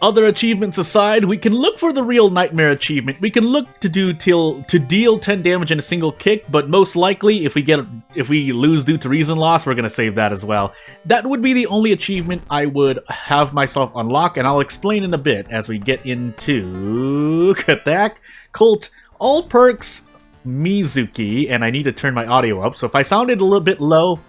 Other achievements aside, we can look for the real Nightmare achievement. We can look to deal 10 damage in a single kick, but most likely, if we lose due to reason loss, we're gonna save that as well. That would be the only achievement I would have myself unlock, and I'll explain in a bit as we get into Katak, Cult, All Perks, Mizuki, and I need to turn my audio up, so if I sounded a little bit low,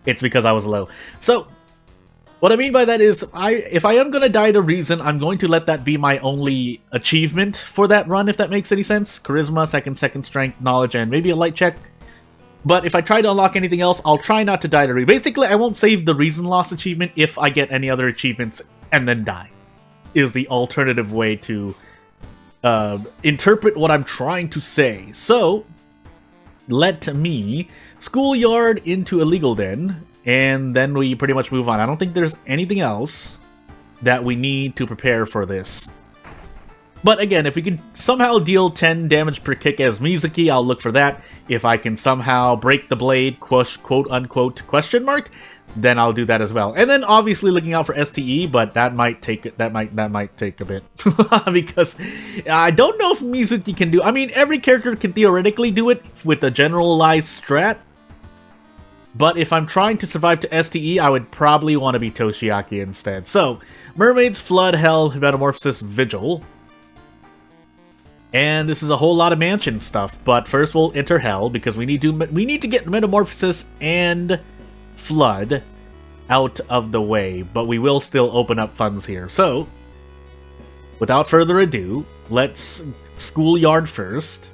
it's because I was low. So, what I mean by that is, if I am going to die to reason, I'm going to let that be my only achievement for that run, if that makes any sense. Charisma, second strength, knowledge, and maybe a light check. But if I try to unlock anything else, I'll try not to die to reason. Basically, I won't save the reason loss achievement if I get any other achievements and then die. Is the alternative way to interpret what I'm trying to say. So, let me schoolyard into illegal den. And then we pretty much move on. I don't think there's anything else that we need to prepare for this. But again, if we can somehow deal 10 damage per kick as Mizuki, I'll look for that. If I can somehow break the blade, quote-unquote, question mark, then I'll do that as well. And then obviously looking out for STE, but that might take a bit. Because I don't know if Mizuki can do... I mean, every character can theoretically do it with a generalized strat. But if I'm trying to survive to STE, I would probably want to be Toshiaki instead. So, Mermaids, Flood, Hell, Metamorphosis, Vigil. And this is a whole lot of mansion stuff, but first we'll enter Hell, because we need to get Metamorphosis and Flood out of the way, but we will still open up funds here. So, without further ado, let's schoolyard first.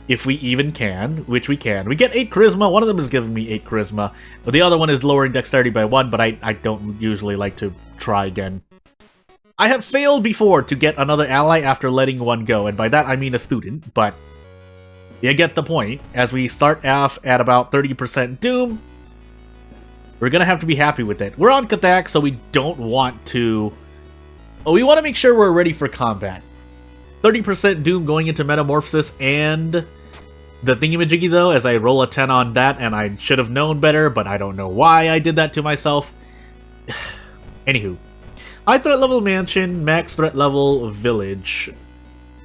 If we even can, which we can. We get 8 charisma. One of them is giving me 8 charisma. But the other one is lowering dexterity by 1, but I don't usually like to try again. I have failed before to get another ally after letting one go, and by that I mean a student, but you get the point. As we start off at about 30% Doom, we're gonna have to be happy with it. We're on Katak, so we don't want to... Oh, we want to make sure we're ready for combat. 30% Doom going into Metamorphosis and... the thingamajiggy though, as I roll a 10 on that, and I should have known better, but I don't know why I did that to myself. Anywho. High threat level mansion, max threat level village.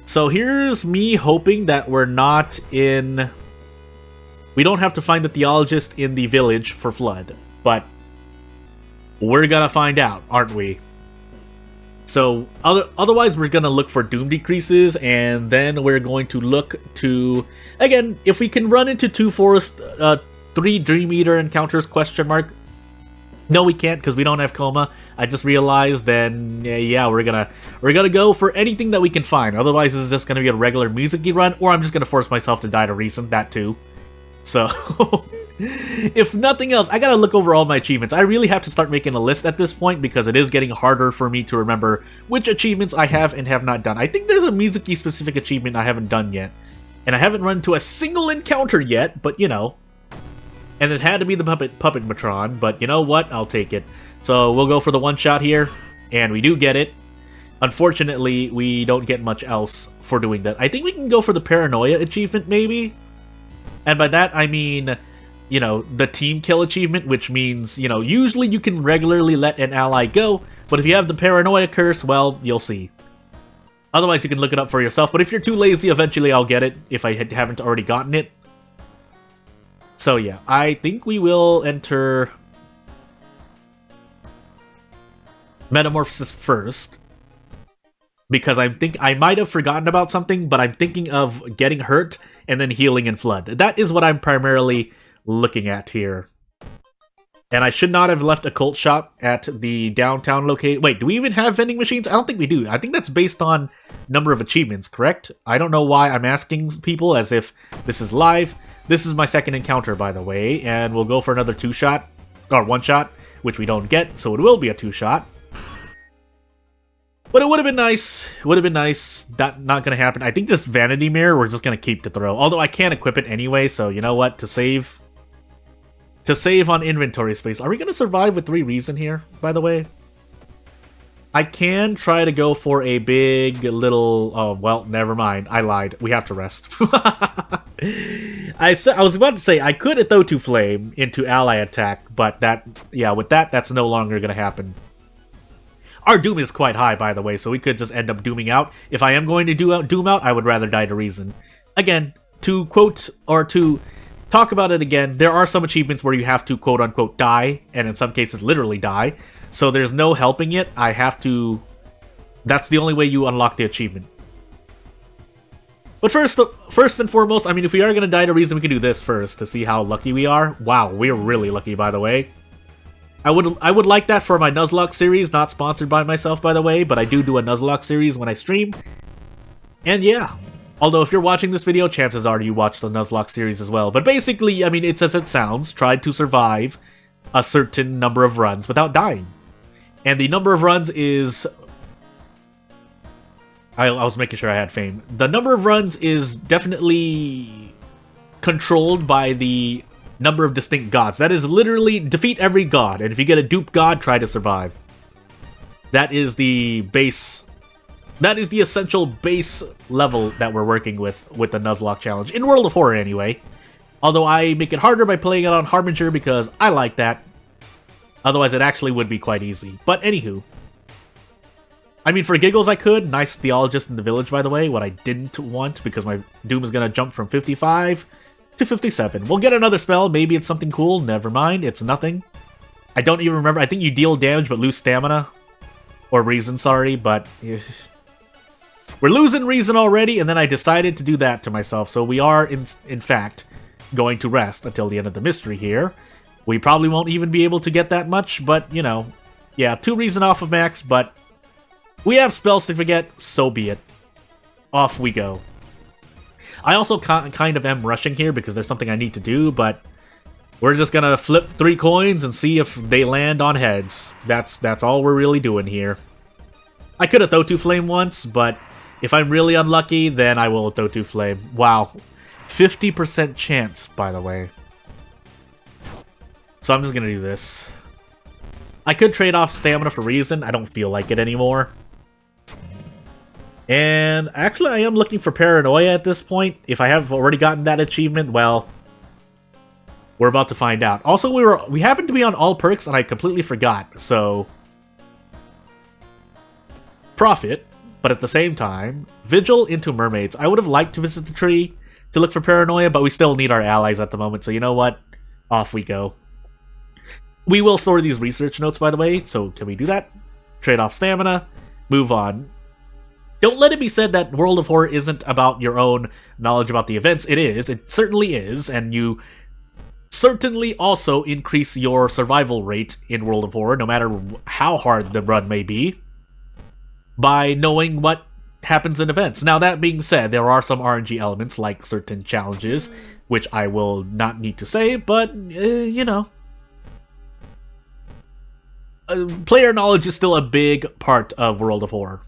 So here's me hoping that we're not in... We don't have to find the theologist in the village for Flood, but we're gonna find out, aren't we? So, otherwise we're gonna look for Doom decreases, and then we're going to look to... Again, if we can run into 2 Forest, 3 Dream Eater encounters, question mark. No, we can't, because we don't have Coma. I just realized, then, yeah, we're gonna go for anything that we can find. Otherwise, this is just gonna be a regular Mizuki run, or I'm just gonna force myself to die to reason, that too. So... If nothing else, I gotta look over all my achievements. I really have to start making a list at this point because it is getting harder for me to remember which achievements I have and have not done. I think there's a Mizuki-specific achievement I haven't done yet. And I haven't run to a single encounter yet, but you know. And it had to be the Puppet Matron, but you know what? I'll take it. So we'll go for the one-shot here, and we do get it. Unfortunately, we don't get much else for doing that. I think we can go for the Paranoia achievement, maybe? And by that, I mean... you know, the team kill achievement, which means, you know, usually you can regularly let an ally go, but if you have the Paranoia curse, well, you'll see. Otherwise, you can look it up for yourself, but if you're too lazy, eventually I'll get it, if I haven't already gotten it. So yeah, I think we will enter Metamorphosis first, because I might have forgotten about something, but I'm thinking of getting hurt and then healing in Flood. That is what I'm primarily looking at here. And I should not have left a cult shop at the downtown location. Wait, do we even have vending machines? I don't think we do. I think that's based on number of achievements, correct? I don't know why I'm asking people as if this is live. This is my second encounter, by the way, and we'll go for another 2-shot, or 1-shot, which we don't get, so it will be a 2-shot. But it would have been nice. Would have been nice. That not going to happen. I think this Vanity Mirror, we're just going to keep to throw. Although I can't equip it anyway, so you know what? To save on inventory space. Are we going to survive with 3 reason here, by the way? I can try to go for a big little... Oh, well, never mind. I lied. We have to rest. I was about to say, I could throw to Flame into ally attack, but that... Yeah, with that, that's no longer going to happen. Our doom is quite high, by the way, so we could just end up dooming out. If I am going to doom out, I would rather die to reason. Again, to quote, or to talk about it again, there are some achievements where you have to quote-unquote die, and in some cases literally die, so there's no helping it. I have to... That's the only way you unlock the achievement. But first and foremost, I mean, if we are going to die to reason, we can do this first to see how lucky we are. Wow, we're really lucky, by the way. I would like that for my Nuzlocke series, not sponsored by myself, by the way, but I do a Nuzlocke series when I stream. And yeah, although if you're watching this video, chances are you watched the Nuzlocke series as well. But basically, I mean, it's as it sounds, tried to survive a certain number of runs without dying. And the number of runs is... I was making sure I had fame. The number of runs is definitely controlled by the number of distinct gods. That is literally defeat every god, and if you get a dupe god, try to survive. That is the base... That is the essential base level that we're working with the Nuzlocke challenge. In World of Horror, anyway. Although I make it harder by playing it on Harbinger because I like that. Otherwise, it actually would be quite easy. But anywho. I mean, for giggles, I could. Nice theologist in the village, by the way. What I didn't want, because my doom is going to jump from 55 to 57. We'll get another spell. Maybe it's something cool. Never mind. It's nothing. I don't even remember. I think you deal damage but lose stamina. Or reason, sorry. But we're losing reason already, and then I decided to do that to myself. So we are, in fact, going to rest until the end of the mystery here. We probably won't even be able to get that much, but, you know. Yeah, 2 reason off of max, but... We have spells to forget, so be it. Off we go. I also kind of am rushing here because there's something I need to do, but we're just gonna flip 3 coins and see if they land on heads. That's all we're really doing here. I could have Thotu Flame once, but if I'm really unlucky, then I will Thotu Flame. Wow. 50% chance, by the way. So I'm just gonna do this. I could trade off stamina for reason. I don't feel like it anymore. And actually, I am looking for Paranoia at this point. If I have already gotten that achievement, well, we're about to find out. Also, we happened to be on all perks, and I completely forgot. So, profit, but at the same time, Vigil into Mermaids. I would have liked to visit the tree to look for Paranoia, but we still need our allies at the moment. So you know what? Off we go. We will store these research notes, by the way. So can we do that? Trade off stamina. Move on. Don't let it be said that World of Horror isn't about your own knowledge about the events. It is. It certainly is. And you certainly also increase your survival rate in World of Horror, no matter how hard the run may be, by knowing what happens in events. Now, that being said, there are some RNG elements, like certain challenges, which I will not need to say, but, you know. Player knowledge is still a big part of World of Horror.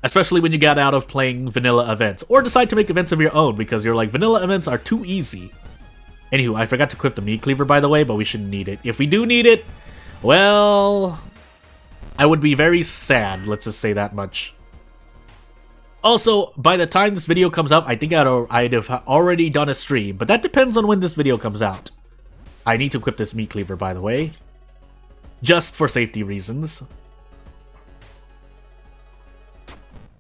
Especially when you get out of playing vanilla events. Or decide to make events of your own, because you're like, vanilla events are too easy. Anywho, I forgot to equip the meat cleaver, by the way, but we shouldn't need it. If we do need it, well, I would be very sad, let's just say that much. Also, by the time this video comes out, I think I'd have already done a stream, but that depends on when this video comes out. I need to equip this meat cleaver, by the way. Just for safety reasons.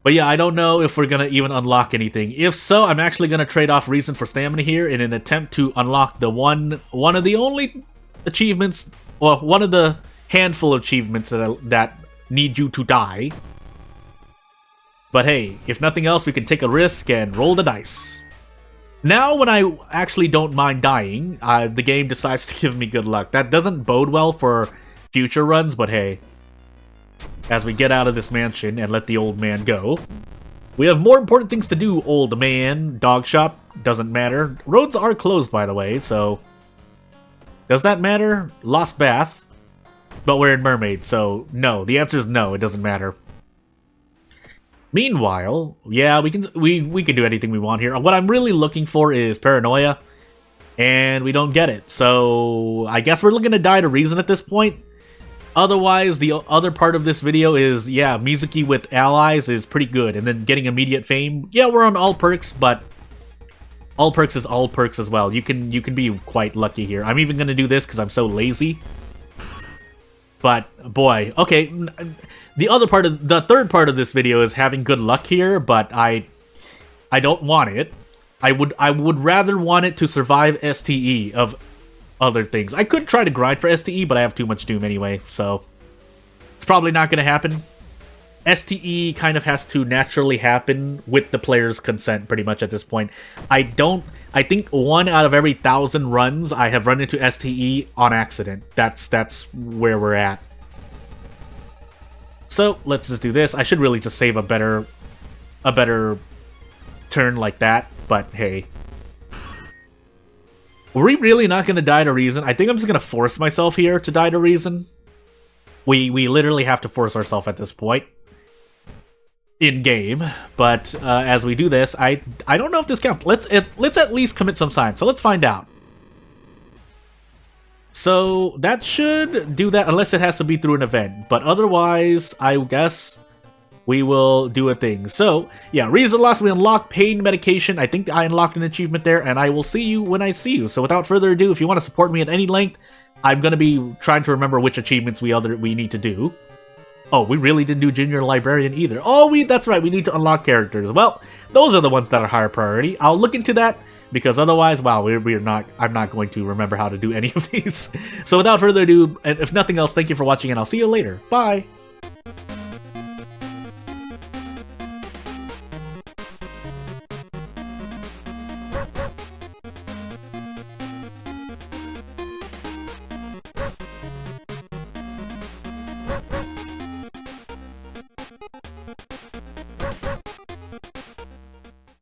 But yeah, I don't know if we're gonna even unlock anything. If so, I'm actually gonna trade off reason for stamina here in an attempt to unlock the one of the only achievements, or one of the handful of achievements that need you to die. But hey, if nothing else, we can take a risk and roll the dice. Now, when I actually don't mind dying, the game decides to give me good luck. That doesn't bode well for future runs, but hey. As we get out of this mansion and let the old man go. We have more important things to do, old man. Dog shop, doesn't matter. Roads are closed, by the way, so... Does that matter? Lost Bath. But we're in Mermaid, so no. The answer is no, it doesn't matter. Meanwhile, yeah, we can do anything we want here. What I'm really looking for is Paranoia. And we don't get it, so... I guess we're looking to die to reason at this point. Otherwise, the other part of this video is, yeah, Mizuki with allies is pretty good. And then getting immediate fame, yeah, we're on all perks, but all perks is all perks as well. You can be quite lucky here. I'm even going to do this because I'm so lazy. But boy, okay. The third part of this video is having good luck here, but I don't want it. I would rather want it to survive STE of other things. I could try to grind for STE, but I have too much Doom anyway, so it's probably not going to happen. STE kind of has to naturally happen with the player's consent pretty much at this point. I think 1 out of every 1,000 runs I have run into STE on accident. That's where we're at. So let's just do this. I should really just save a better turn like that, but hey. Were we really not going to die to reason? I think I'm just going to force myself here to die to reason. We literally have to force ourselves at this point. In-game, but as we do this, I don't know if this counts. Let's at least commit some signs, so let's find out. So that should do that, unless it has to be through an event, but otherwise, I guess we will do a thing. So, yeah, reason loss, we unlock pain medication. I think I unlocked an achievement there, and I will see you when I see you. So without further ado, if you want to support me at any length, I'm going to be trying to remember which achievements we need to do. Oh, we really didn't do Junior Librarian either. Oh, that's right, we need to unlock characters. Well, those are the ones that are higher priority. I'll look into that, because otherwise, wow, I'm not going to remember how to do any of these. So without further ado, and if nothing else, thank you for watching, and I'll see you later. Bye!